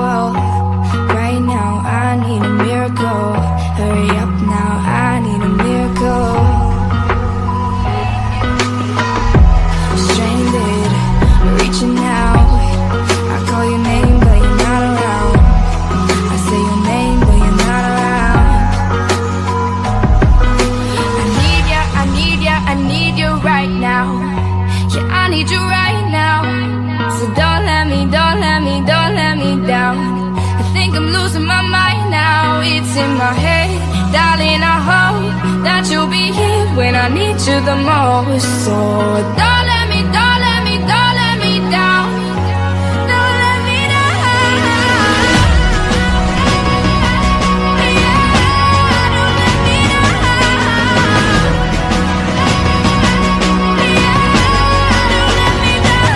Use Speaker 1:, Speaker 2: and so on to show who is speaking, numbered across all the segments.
Speaker 1: Right now I need a miracle. Hurry up now, I need a miracle. Stranded, reaching out. I call your name but you're not around. I say your name but you're not around. I need ya, I need ya, I need you right now. Yeah, I need you right now. So don't let me, don't let me, don't let me down. I think I'm losing my mind now. It's in my head, darling, I hope that you'll be here when I need you the most. So don't let me, don't let me, don't let me down. Don't let me down. Yeah, don't let me down. Yeah, don't let me down.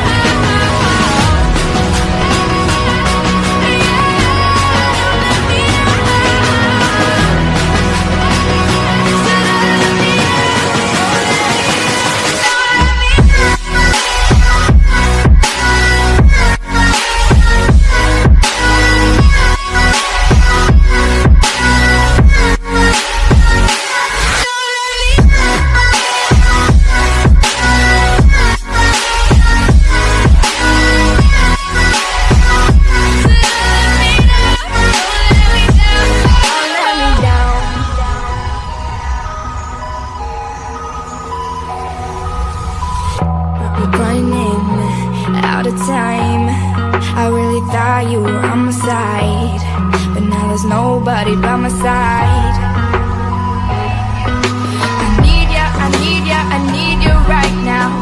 Speaker 1: Running out of time. I really thought you were on my side, but now there's nobody by my side. I need ya, I need ya, I need you right now.